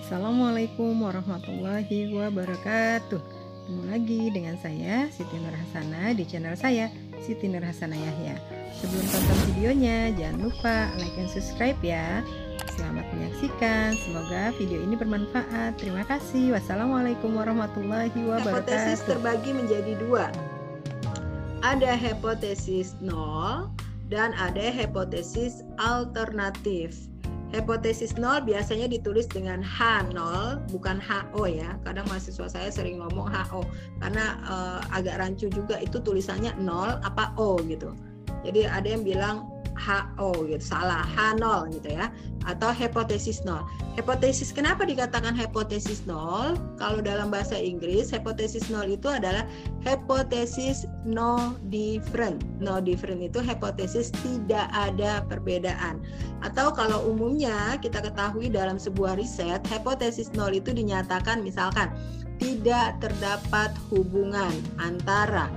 Assalamualaikum warahmatullahi wabarakatuh. Ketemu lagi dengan saya Siti Nurhasana di channel saya Siti Nurhasana Yahya. Sebelum tonton videonya jangan lupa like dan subscribe ya. Selamat menyaksikan, semoga video ini bermanfaat. Terima kasih. Wassalamualaikum warahmatullahi Hipotesis wabarakatuh. terbagi menjadi dua. Ada hipotesis nol dan ada hipotesis alternatif. Hipotesis nol biasanya ditulis dengan H0 bukan HO ya. Kadang mahasiswa saya sering ngomong HO karena agak rancu juga itu tulisannya 0 apa O gitu. Jadi ada yang bilang HO gitu, salah, H0 gitu ya, atau hipotesis nol. Hipotesis, kenapa dikatakan hipotesis nol? Kalau dalam bahasa Inggris, hipotesis nol itu adalah hipotesis no different. No different itu hipotesis tidak ada perbedaan. Atau kalau umumnya kita ketahui dalam sebuah riset, hipotesis nol itu dinyatakan misalkan tidak terdapat hubungan antara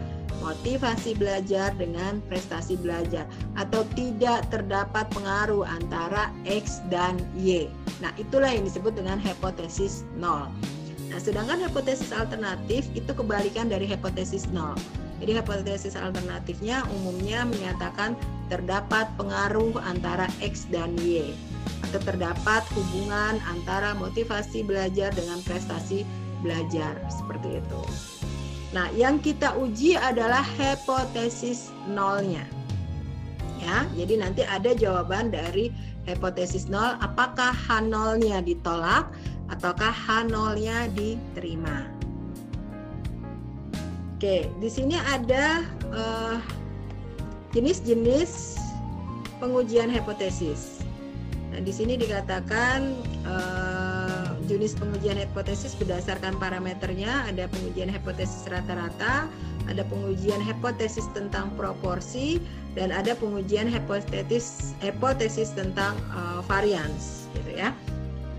motivasi belajar dengan prestasi belajar, atau tidak terdapat pengaruh antara X dan Y. Nah, itulah yang disebut dengan hipotesis nol. Nah, sedangkan hipotesis alternatif itu kebalikan dari hipotesis nol. Jadi hipotesis alternatifnya umumnya menyatakan terdapat pengaruh antara X dan Y, atau terdapat hubungan antara motivasi belajar dengan prestasi belajar, seperti itu. Nah, yang kita uji adalah hipotesis nolnya. Ya, jadi nanti ada jawaban dari hipotesis nol, apakah H0-nya ditolak ataukah H0-nya diterima. Oke, di sini ada jenis-jenis pengujian hipotesis. Nah, di sini dikatakan jenis pengujian hipotesis berdasarkan parameternya. Ada pengujian hipotesis rata-rata, ada pengujian hipotesis tentang proporsi, dan ada pengujian hipotesis tentang varians, gitu ya.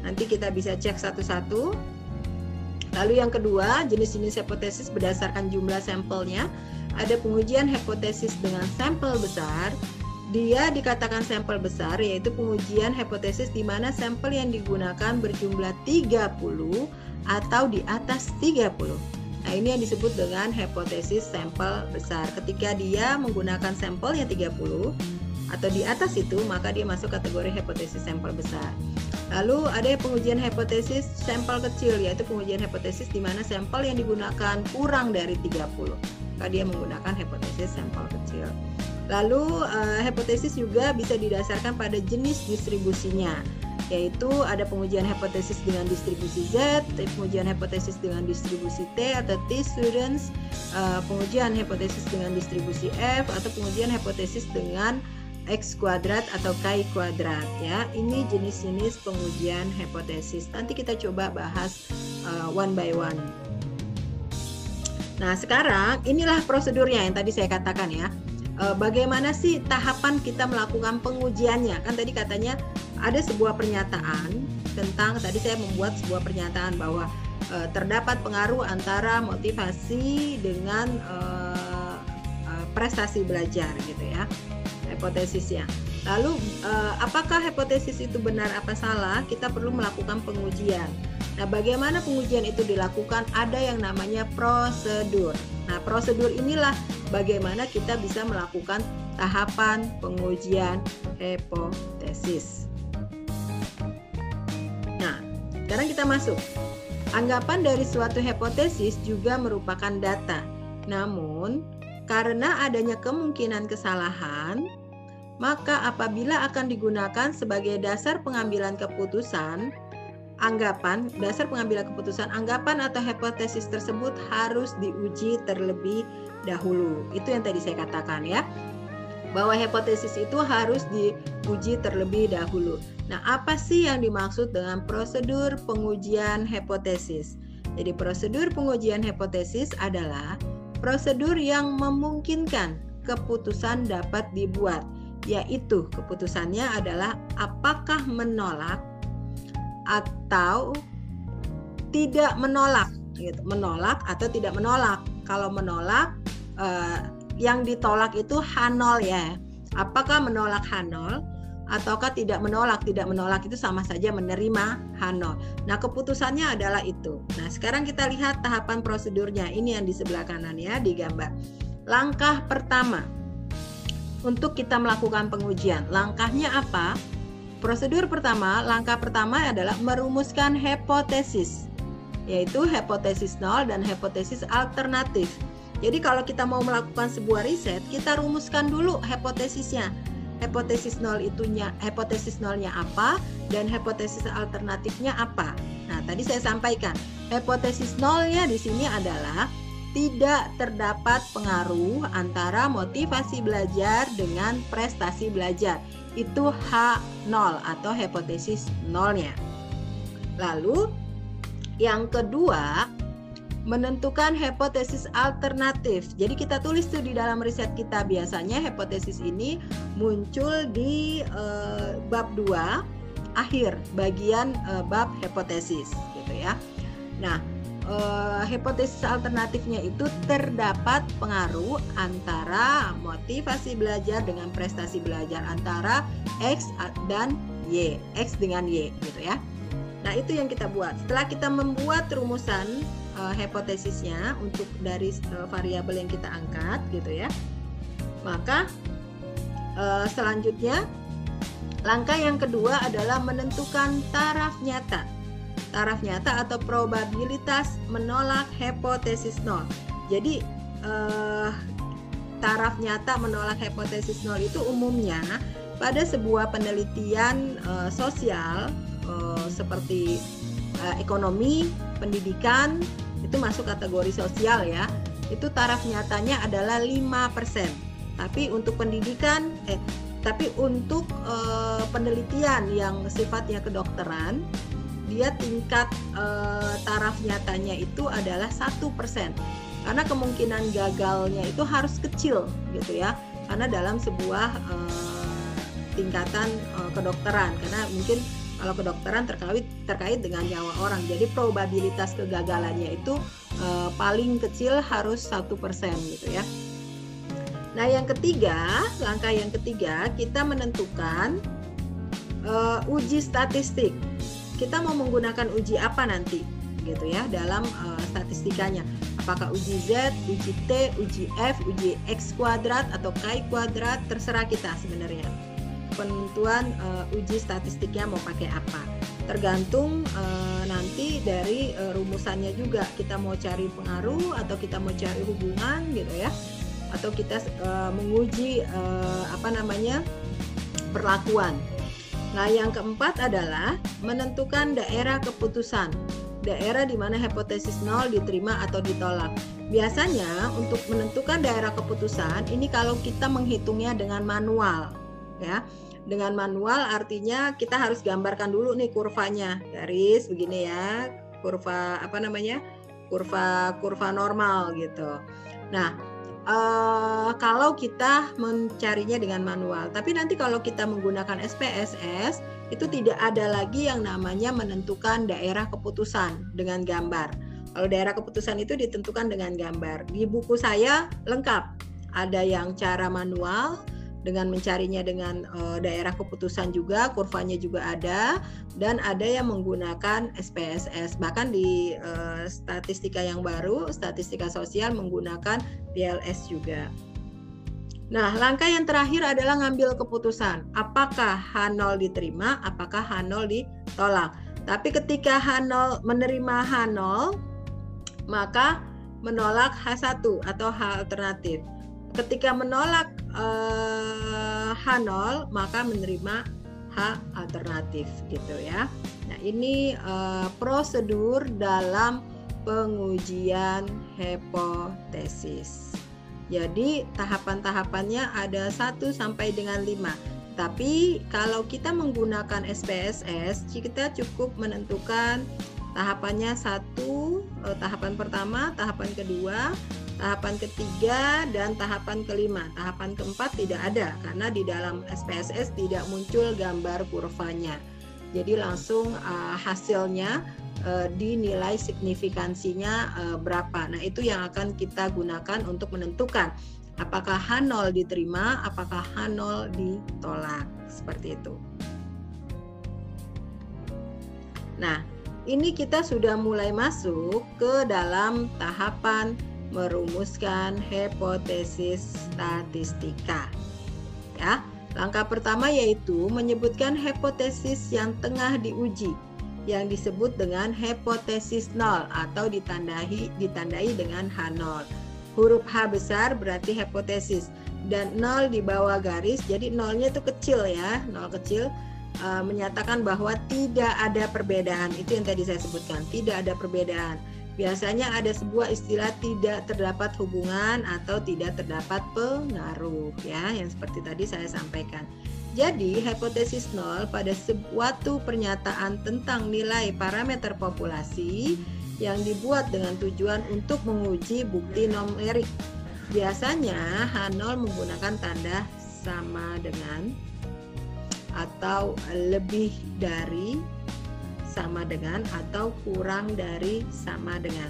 Nanti kita bisa cek satu-satu. Lalu yang kedua, jenis-jenis hipotesis berdasarkan jumlah sampelnya. Ada pengujian hipotesis dengan sampel besar. Dia dikatakan sampel besar, yaitu pengujian hipotesis di mana sampel yang digunakan berjumlah 30 atau di atas 30. Nah, ini yang disebut dengan hipotesis sampel besar. Ketika dia menggunakan sampel yang 30 atau di atas itu, maka dia masuk kategori hipotesis sampel besar. Lalu ada pengujian hipotesis sampel kecil, yaitu pengujian hipotesis di mana sampel yang digunakan kurang dari 30. Maka dia menggunakan hipotesis sampel kecil. Lalu hipotesis juga bisa didasarkan pada jenis distribusinya, yaitu ada pengujian hipotesis dengan distribusi Z, pengujian hipotesis dengan distribusi T atau T students, pengujian hipotesis dengan distribusi F, atau pengujian hipotesis dengan X kuadrat atau K kuadrat ya. Ini jenis-jenis pengujian hipotesis. Nanti kita coba bahas one by one. Nah, sekarang inilah prosedurnya yang tadi saya katakan ya. Bagaimana sih tahapan kita melakukan pengujiannya? Kan tadi katanya ada sebuah pernyataan tentang, tadi saya membuat sebuah pernyataan bahwa terdapat pengaruh antara motivasi dengan prestasi belajar gitu ya, hipotesisnya. Lalu apakah hipotesis itu benar apa salah? Kita perlu melakukan pengujian. Nah, bagaimana pengujian itu dilakukan? Ada yang namanya prosedur. Nah, prosedur inilah bagaimana kita bisa melakukan tahapan pengujian hipotesis. Nah, sekarang kita masuk. Anggapan dari suatu hipotesis juga merupakan data. Namun, karena adanya kemungkinan kesalahan, maka apabila akan digunakan sebagai dasar pengambilan keputusan, dasar pengambilan keputusan, anggapan atau hipotesis tersebut harus diuji terlebih dahulu. Itu yang tadi saya katakan ya, bahwa hipotesis itu harus diuji terlebih dahulu. Nah, apa sih yang dimaksud dengan prosedur pengujian hipotesis? Jadi prosedur pengujian hipotesis adalah prosedur yang memungkinkan keputusan dapat dibuat, yaitu keputusannya adalah apakah menolak atau tidak menolak, gitu. Menolak atau tidak menolak. Kalau menolak, yang ditolak itu H0 ya. Apakah menolak H0? ataukah tidak menolak. Tidak menolak itu sama saja menerima H0. Nah, keputusannya adalah itu. Nah, sekarang kita lihat tahapan prosedurnya. Ini yang di sebelah kanan ya, di gambar. Langkah pertama untuk kita melakukan pengujian. Langkahnya apa? Prosedur pertama, langkah pertama adalah merumuskan hipotesis, yaitu hipotesis nol dan hipotesis alternatif. Jadi kalau kita mau melakukan sebuah riset, kita rumuskan dulu hipotesisnya. Hipotesis nolnya apa dan hipotesis alternatifnya apa. Nah, tadi saya sampaikan, hipotesis nolnya di sini adalah tidak terdapat pengaruh antara motivasi belajar dengan prestasi belajar. Itu H0 atau hipotesis nolnya. Lalu yang kedua, menentukan hipotesis alternatif. Jadi kita tulis tuh di dalam riset kita, biasanya hipotesis ini muncul di bab 2 akhir bagian bab hipotesis gitu ya. Nah, hipotesis alternatifnya itu terdapat pengaruh antara motivasi belajar dengan prestasi belajar, antara X dan Y, X dengan Y gitu ya. Nah, itu yang kita buat. Setelah kita membuat rumusan hipotesisnya untuk dari variabel yang kita angkat gitu ya, maka selanjutnya langkah yang kedua adalah menentukan taraf nyata. Taraf nyata atau probabilitas menolak hipotesis nol. Jadi taraf nyata menolak hipotesis nol itu umumnya pada sebuah penelitian sosial seperti ekonomi, pendidikan, itu masuk kategori sosial ya. Itu taraf nyatanya adalah 5%. Tapi untuk pendidikan untuk penelitian yang sifatnya kedokteran, dia tingkat taraf nyatanya itu adalah 1%, karena kemungkinan gagalnya itu harus kecil gitu ya, karena dalam sebuah tingkatan kedokteran, karena mungkin kalau kedokteran terkait dengan nyawa orang, jadi probabilitas kegagalannya itu paling kecil harus 1% gitu ya. Nah, yang ketiga, langkah yang ketiga, kita menentukan uji statistik. Kita mau menggunakan uji apa nanti gitu ya dalam statistikanya. Apakah uji Z, uji T, uji F, uji X kuadrat atau K kuadrat, terserah kita sebenarnya. Penentuan uji statistiknya mau pakai apa. Tergantung nanti dari rumusannya juga. Kita mau cari pengaruh atau kita mau cari hubungan gitu ya. Atau kita menguji perlakuan. Nah, yang keempat adalah menentukan daerah keputusan. Daerah di mana hipotesis nol diterima atau ditolak. Biasanya untuk menentukan daerah keputusan ini kalau kita menghitungnya dengan manual ya. Dengan manual artinya kita harus gambarkan dulu nih kurvanya. Garis begini ya. Kurva kurva normal gitu. Nah, kalau kita mencarinya dengan manual, tapi nanti kalau kita menggunakan SPSS itu tidak ada lagi yang namanya menentukan daerah keputusan dengan gambar. Kalau daerah keputusan itu ditentukan dengan gambar. Di buku saya lengkap, ada yang cara manual dengan mencarinya dengan daerah keputusan juga, kurvanya juga ada, dan ada yang menggunakan SPSS. Bahkan di statistika yang baru, statistika sosial menggunakan PLS juga. Nah, langkah yang terakhir adalah ngambil keputusan. Apakah H0 diterima, apakah H0 ditolak. Tapi ketika H0 menerima H0, maka menolak H1 atau H alternatif. Ketika menolak H0, maka menerima H alternatif gitu ya. Nah, ini prosedur dalam pengujian hipotesis. Jadi tahapan-tahapannya ada 1 sampai dengan 5. Tapi kalau kita menggunakan SPSS, kita cukup menentukan tahapannya 1, tahapan pertama, tahapan kedua, tahapan ketiga, dan tahapan kelima. Tahapan keempat tidak ada karena di dalam SPSS tidak muncul gambar kurvanya. Jadi langsung hasilnya dinilai signifikansinya berapa. Nah, itu yang akan kita gunakan untuk menentukan apakah H0 diterima, apakah H0 ditolak. seperti itu. Nah, ini kita sudah mulai masuk ke dalam tahapan merumuskan hipotesis statistika. Ya, langkah pertama yaitu menyebutkan hipotesis yang tengah diuji, yang disebut dengan hipotesis nol atau ditandai dengan H0. Huruf H besar berarti hipotesis dan 0 di bawah garis, jadi nolnya itu kecil ya, nol kecil, menyatakan bahwa tidak ada perbedaan. Itu yang tadi saya sebutkan, tidak ada perbedaan. Biasanya ada sebuah istilah tidak terdapat hubungan atau tidak terdapat pengaruh ya, yang seperti tadi saya sampaikan. Jadi hipotesis nol pada suatu pernyataan tentang nilai parameter populasi yang dibuat dengan tujuan untuk menguji bukti numerik. Biasanya H0 menggunakan tanda sama dengan atau lebih dari sama dengan atau kurang dari sama dengan.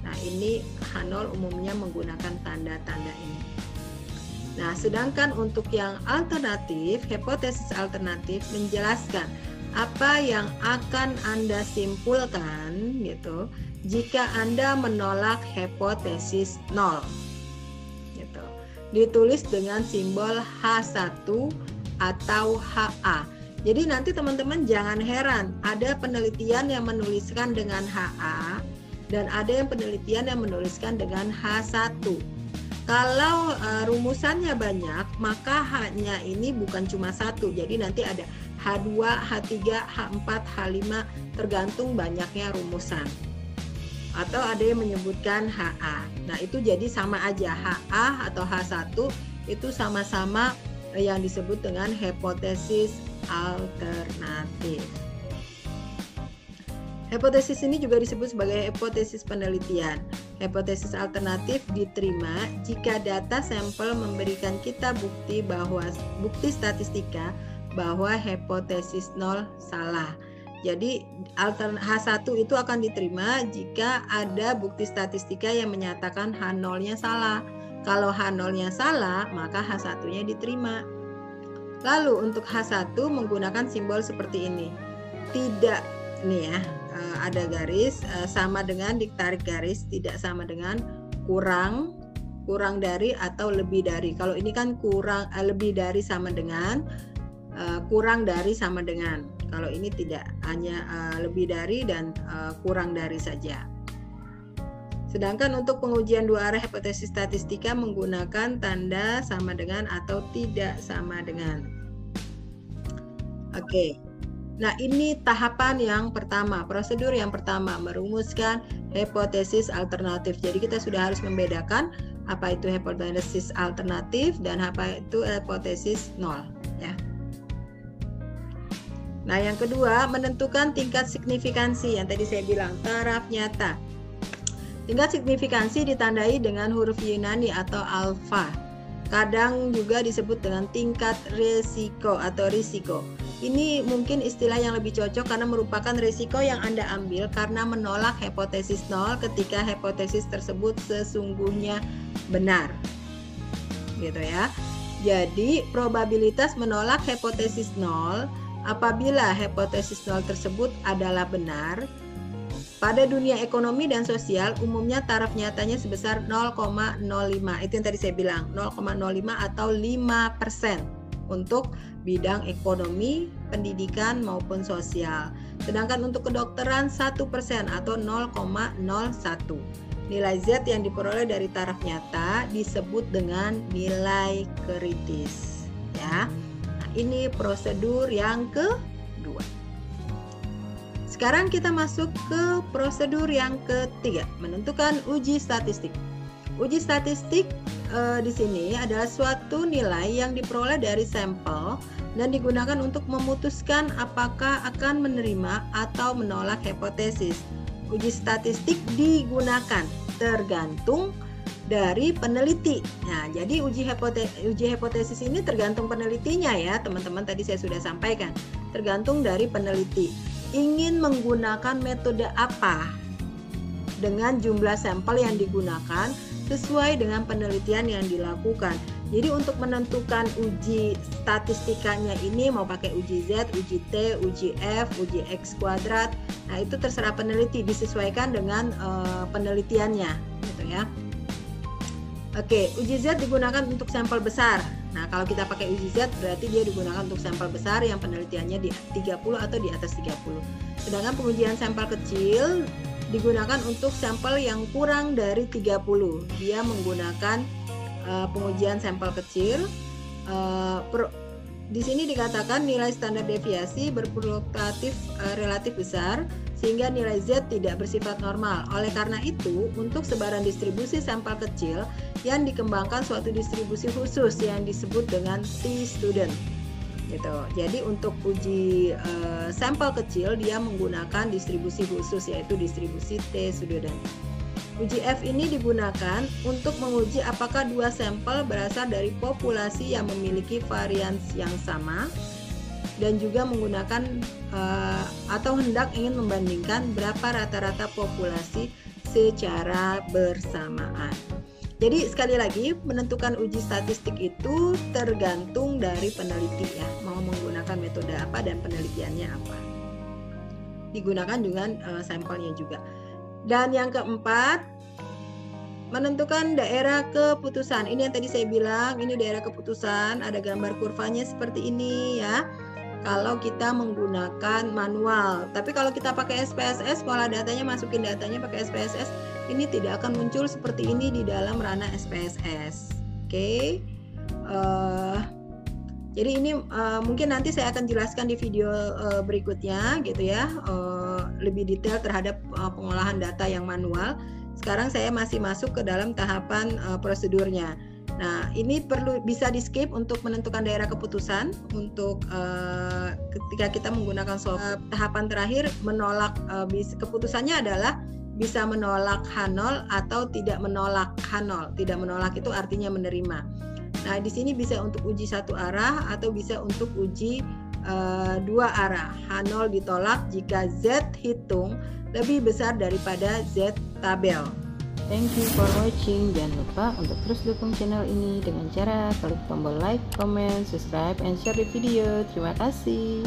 Nah, ini H0 umumnya menggunakan tanda-tanda ini. Nah, sedangkan untuk yang alternatif, hipotesis alternatif menjelaskan apa yang akan Anda simpulkan gitu jika Anda menolak hipotesis nol. Gitu. Ditulis dengan simbol H1 atau HA. Jadi nanti teman-teman jangan heran, ada penelitian yang menuliskan dengan HA dan ada yang penelitian yang menuliskan dengan H1. Kalau rumusannya banyak, maka H-nya ini bukan cuma satu. Jadi nanti ada H2, H3, H4, H5 tergantung banyaknya rumusan. Atau ada yang menyebutkan HA. Nah, itu jadi sama aja, HA atau H1 itu sama-sama yang disebut dengan hipotesis alternatif. Hipotesis ini juga disebut sebagai hipotesis penelitian. Hipotesis alternatif diterima jika data sampel memberikan kita bukti statistika bahwa hipotesis nol salah. Jadi H1 itu akan diterima jika ada bukti statistika yang menyatakan H0-nya salah. Kalau H0-nya salah, maka H1-nya diterima. Lalu untuk H1 menggunakan simbol seperti ini. Tidak, nih ya, ada garis, sama dengan, ditarik garis, tidak sama dengan, kurang dari atau lebih dari. Kalau ini kan lebih dari sama dengan, kurang dari sama dengan. Kalau ini tidak, hanya lebih dari dan kurang dari saja. Sedangkan untuk pengujian dua arah hipotesis statistika menggunakan tanda sama dengan atau tidak sama dengan. Oke. Nah, ini tahapan yang pertama, prosedur yang pertama, merumuskan hipotesis alternatif. Jadi kita sudah harus membedakan apa itu hipotesis alternatif dan apa itu hipotesis nol, ya. Nah, yang kedua, menentukan tingkat signifikansi yang tadi saya bilang, taraf nyata. Tingkat signifikansi ditandai dengan huruf Yunani atau alfa. Kadang juga disebut dengan tingkat resiko atau risiko. Ini mungkin istilah yang lebih cocok karena merupakan risiko yang Anda ambil karena menolak hipotesis nol ketika hipotesis tersebut sesungguhnya benar. Gitu ya. Jadi, probabilitas menolak hipotesis nol apabila hipotesis nol tersebut adalah benar. Pada dunia ekonomi dan sosial, umumnya taraf nyatanya sebesar 0,05. Itu yang tadi saya bilang, 0,05 atau 5% untuk bidang ekonomi, pendidikan maupun sosial. Sedangkan untuk kedokteran 1% atau 0,01. Nilai Z yang diperoleh dari taraf nyata disebut dengan nilai kritis. Ya. Nah, ini prosedur yang kedua. Sekarang kita masuk ke prosedur yang ketiga, menentukan uji statistik. Uji statistik di sini adalah suatu nilai yang diperoleh dari sampel dan digunakan untuk memutuskan apakah akan menerima atau menolak hipotesis. Uji statistik digunakan tergantung dari peneliti. Nah, jadi uji hipotesis ini tergantung penelitinya ya, teman-teman, tadi saya sudah sampaikan. Tergantung dari peneliti. Ingin menggunakan metode apa dengan jumlah sampel yang digunakan sesuai dengan penelitian yang dilakukan. Jadi untuk menentukan uji statistikanya ini mau pakai uji Z, uji T, uji F, uji X kuadrat. Nah, itu terserah peneliti, disesuaikan dengan penelitiannya gitu ya. Oke, uji Z digunakan untuk sampel besar. Nah, kalau kita pakai uji Z berarti dia digunakan untuk sampel besar yang penelitiannya di 30 atau di atas 30. Sedangkan pengujian sampel kecil digunakan untuk sampel yang kurang dari 30. Dia menggunakan pengujian sampel kecil. Di sini dikatakan nilai standar deviasi berfluktuatif relatif besar sehingga nilai Z tidak bersifat normal. Oleh karena itu, untuk sebaran distribusi sampel kecil yang dikembangkan suatu distribusi khusus yang disebut dengan T-student. Gitu. Jadi untuk uji sampel kecil dia menggunakan distribusi khusus yaitu distribusi T-student. Uji F ini digunakan untuk menguji apakah dua sampel berasal dari populasi yang memiliki varians yang sama dan juga menggunakan atau hendak ingin membandingkan berapa rata-rata populasi secara bersamaan. Jadi sekali lagi menentukan uji statistik itu tergantung dari peneliti ya, mau menggunakan metode apa dan penelitiannya apa. Digunakan dengan sampelnya juga. Dan yang keempat, menentukan daerah keputusan. Ini yang tadi saya bilang, ini daerah keputusan, ada gambar kurvanya seperti ini ya. Kalau kita menggunakan manual, tapi kalau kita pakai SPSS, pola datanya masukin datanya pakai SPSS, ini tidak akan muncul seperti ini di dalam ranah SPSS. Oke. Jadi ini mungkin nanti saya akan jelaskan di video berikutnya gitu ya, lebih detail terhadap pengolahan data yang manual. Sekarang saya masih masuk ke dalam tahapan prosedurnya. Nah, ini bisa di skip untuk menentukan daerah keputusan untuk ketika kita menggunakan software. Tahapan terakhir menolak, keputusannya adalah bisa menolak H0 atau tidak menolak H0. Tidak menolak itu artinya menerima. Nah, di sini bisa untuk uji satu arah atau bisa untuk uji dua arah. H0 ditolak jika Z hitung lebih besar daripada Z tabel. Thank you for watching. Jangan lupa untuk terus dukung channel ini dengan cara klik tombol like, comment, subscribe, and share the video. Terima kasih.